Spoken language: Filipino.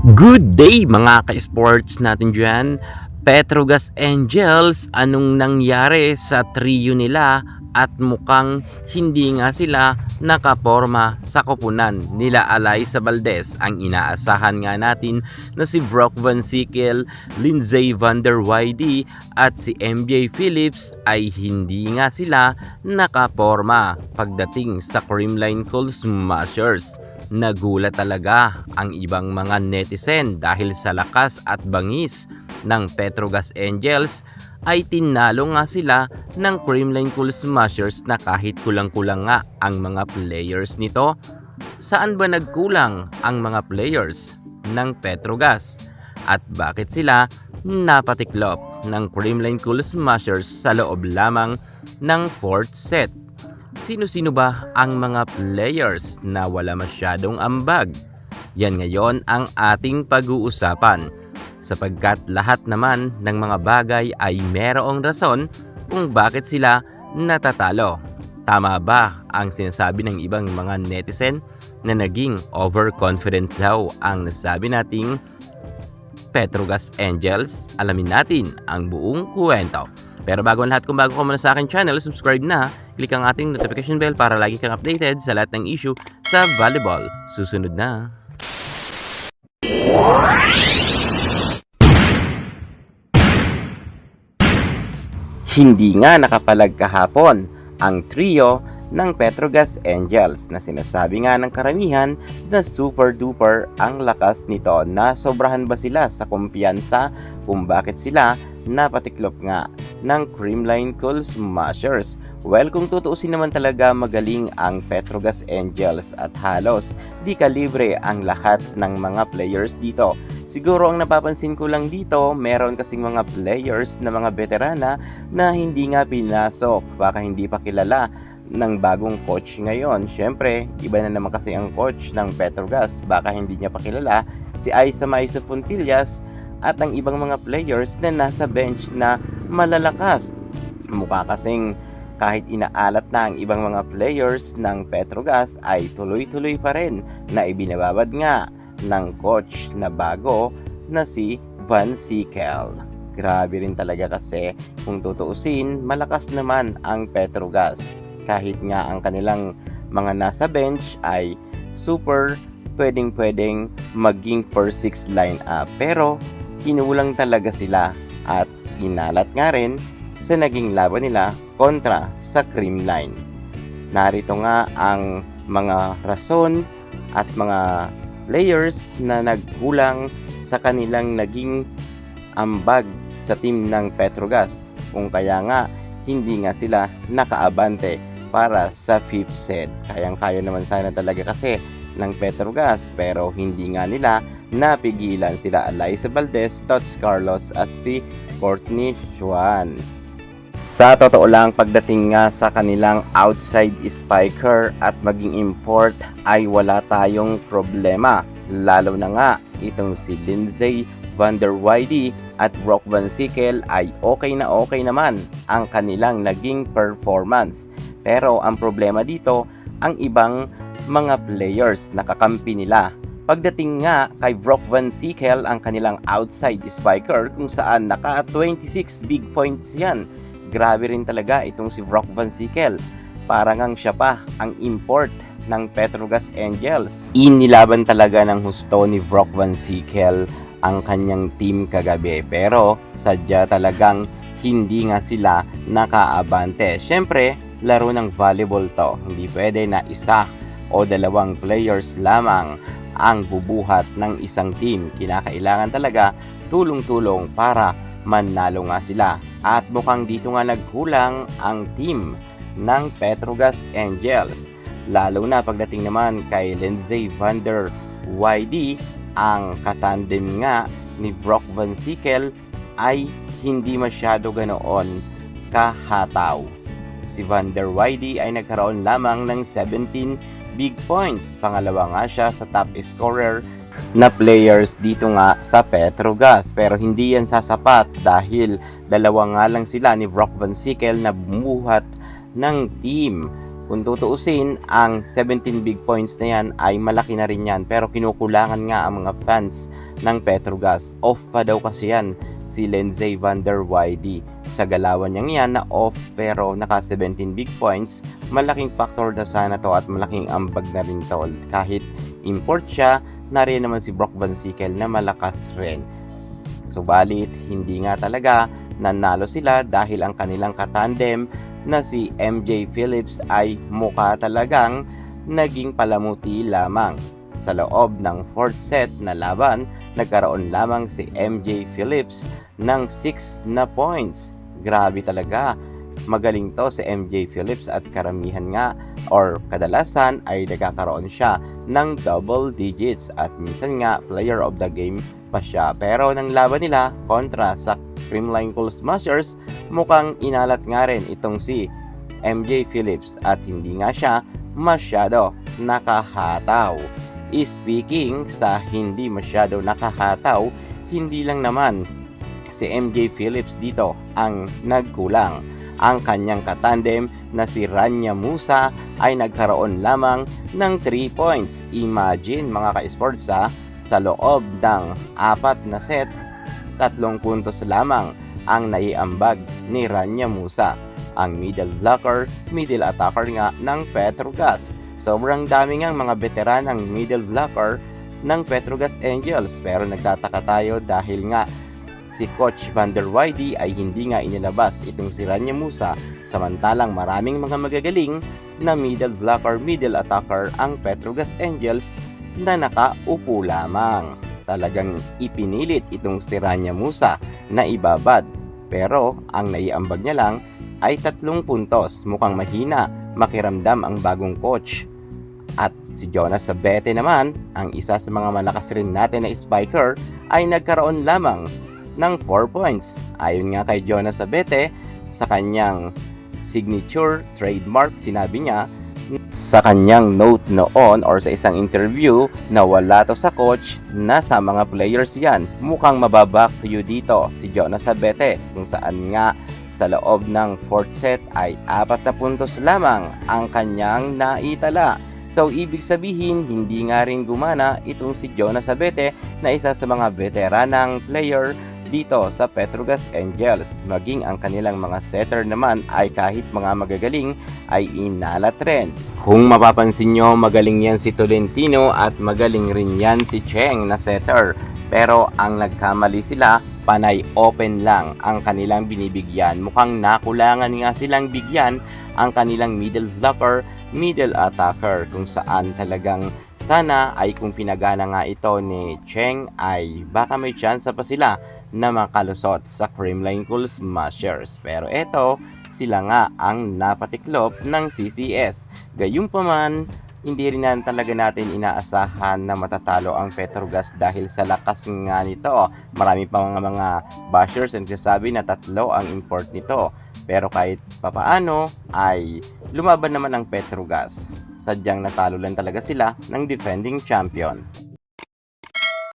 Good day mga ka-sports natin dyan. Petrogas Angels, anong nangyari sa trio nila at mukhang hindi nga sila nakaporma sa koponan nila Alyssa Valdez. Ang inaasahan nga natin na si Brock Van Sickle, Lindsey Van der Weyde at si MJ Phillips ay hindi nga sila nakaporma pagdating sa Creamline Cold Smashers. Nagulat talaga ang ibang mga netizen dahil sa lakas at bangis ng Petrogas Angels ay tinalo nga sila ng Creamline Cool Smashers na kahit kulang-kulang nga ang mga players nito. Saan ba nagkulang ang mga players ng Petrogas? At bakit sila napatiklop ng Creamline Cool Smashers sa loob lamang ng 4th set? Sino-sino ba ang mga players na wala masyadong ambag? Yan ngayon ang ating pag-uusapan sapagkat lahat naman ng mga bagay ay merong rason kung bakit sila natatalo. Tama ba ang sinasabi ng ibang mga netizen na naging overconfident daw ang nasabi nating Petrogas Angels? Alamin natin ang buong kwento. Pero bago ang lahat, kung bago ka muna sa aking channel, subscribe na, click ang ating notification bell para lagi kang updated sa lahat ng issue sa volleyball. Susunod na. Hindi nga nakapalag kahapon ang trio ng Petrogas Angels na sinasabi nga ng karamihan na super duper ang lakas nito. Na sobrahan ba sila sa kumpiyansa kung bakit sila napatiklop nga ng Creamline Cool Smashers? Well, kung tutuusin naman talaga magaling ang Petrogas Angels at halos di kalibre ang lahat ng mga players dito. Siguro ang napapansin ko lang dito, meron kasing mga players na mga veterana na hindi nga pinasok, baka hindi pa kilala ng bagong coach ngayon. Syempre, iba na naman kasi ang coach ng Petrogas, baka hindi niya pa kilala si Aiza Maiza Fontillas at ang ibang mga players na nasa bench na malalakas. Mukha kasing kahit inaalat na ang ibang mga players ng Petrogas ay tuloy-tuloy pa rin na ibinababad nga ng coach na bago na si Van Sickle. Grabe rin talaga kasi kung tutuusin, malakas naman ang Petrogas. Kahit nga ang kanilang mga nasa bench ay super pwedeng maging first 6 lineup. Pero kinulang talaga sila at inalat nga rin sa naging laban nila kontra sa Creamline. Narito nga ang mga rason at mga players na nagkulang sa kanilang naging ambag sa team ng Petrogas, kung kaya nga hindi nga sila nakaabante para sa 5th set. Kayang-kaya naman sana talaga kasi ng Petrogas, pero hindi nga nila napigilan sila Alyssa Valdez, Tots Carlos at si Courtney Juan. Sa totoo lang, pagdating nga sa kanilang outside spiker at maging import ay wala tayong problema. Lalo na nga itong si Lindsey Van der Weyde at Brock Van Sickle ay okay naman ang kanilang naging performance. Pero ang problema dito, ang ibang mga players na kakampi nila. Pagdating nga kay Brock Van Sickle, ang kanilang outside spiker, kung saan naka 26 big points yan. Grabe rin talaga itong si Brock Van Sickle. Parang ang siya pa ang import ng Petrogas Angels. Inilaban talaga ng husto ni Brock Van Sickle ang kanyang team kagabi. Pero sadya talagang hindi nga sila nakaabante. Syempre, laro ng volleyball to. Hindi pwede na isa o dalawang players lamang ang bubuhat ng isang team. Kinakailangan talaga tulong-tulong para manalo nga sila. At mukhang dito nga nagkulang ang team ng Petrogas Angels. Lalo na pagdating naman kay Lindsey Van der Weyde, ang katandem nga ni Brock Van Sickle ay hindi masyado ganoon kahataw. Si Van der Weyde ay nagkaroon lamang ng 17 big points. Pangalawa nga siya sa top scorer na players dito nga sa Petrogas. Pero hindi yan sasapat dahil dalawa nga lang sila ni Brock Van Sickle na bumuhat ng team Kung tutuusin, ang 17 big points na yan ay malaki na rin yan. Pero kinukulangan nga ang mga fans ng Petrogas. Off pa daw kasi yan si Lindsey Van der Weyde. Sa galawan niyang yan na off pero naka 17 big points, malaking factor na sana to at malaking ambag na rin to. Kahit import siya, nariyan naman si Brock Van Sickle na malakas rin. Subalit, hindi nga talaga nanalo sila dahil ang kanilang katandem na si MJ Phillips ay mukha talagang naging palamuti lamang. Sa loob ng 4th set na laban, nagkaroon lamang si MJ Phillips ng 6 na points. Grabe talaga. Magaling to si MJ Phillips at karamihan nga or kadalasan ay nagkakaroon siya ng double digits at minsan nga player of the game pa siya. Pero nang laban nila kontra sa Creamline Cool Smashers, mukhang inalat nga rin itong si MJ Phillips at hindi nga siya masyado nakahataw. Speaking sa hindi masyado nakahataw, hindi lang naman si MJ Phillips dito ang nagkulang. Ang kanyang katandem na si Rania Musa ay nagkaroon lamang ng 3 points. Imagine mga ka-sports sa loob ng 4 na set, 3 puntos lamang ang naiambag ni Rania Musa, ang middle blocker, middle attacker nga ng Petrogas. Sobrang dami ngang mga veteranang middle blocker ng Petrogas Angels, pero nagtataka tayo dahil nga si Coach Van der Weyde ay hindi nga inilabas itong si Rania Musa, samantalang maraming mga magagaling na middle blocker, middle attacker ang Petrogas Angels na nakaupo lamang. Talagang ipinilit itong si Rania Musa na ibabad, pero ang naiambag niya lang ay 3 puntos. Mukhang mahina makiramdam ang bagong coach. At si Jonas Sabete naman, ang isa sa mga malakas rin natin na spiker, ay nagkaroon lamang ng 4 points. Ayon nga kay Jonas Sabete, sa kanyang signature trademark, sinabi niya sa kanyang note noon or sa isang interview na wala to sa coach, na sa mga players yan. Mukhang mababack to you dito si Jonas Sabete, kung saan nga sa loob ng 4th set ay 4 na puntos lamang ang kanyang naitala. So, ibig sabihin, hindi nga rin gumana itong si Jonas Sabete na isa sa mga veteranang player dito sa Petrogas Angels. Maging ang kanilang mga setter naman ay kahit mga magagaling ay inalat rin. Kung mapapansin nyo, magaling yan si Tolentino at magaling rin yan si Cheng na setter. Pero ang nagkamali sila, panay open lang ang kanilang binibigyan. Mukhang nakulangan nga silang bigyan ang kanilang middle blocker, middle attacker, kung saan talagang sana ay kung pinagana nga ito ni Cheng ay baka may chance pa sila na makalusot sa Creamline Cool Smashers. Pero eto, sila nga ang napatiklop ng CCS. Gayunpaman, hindi rin na talaga natin inaasahan na matatalo ang Petrogas dahil sa lakas nga nito. Marami pa mga bashers ang nagsasabi na 3 ang import nito. Pero kahit papaano ay lumaban naman ang Petrogas. Sadyang natalo lang talaga sila ng defending champion.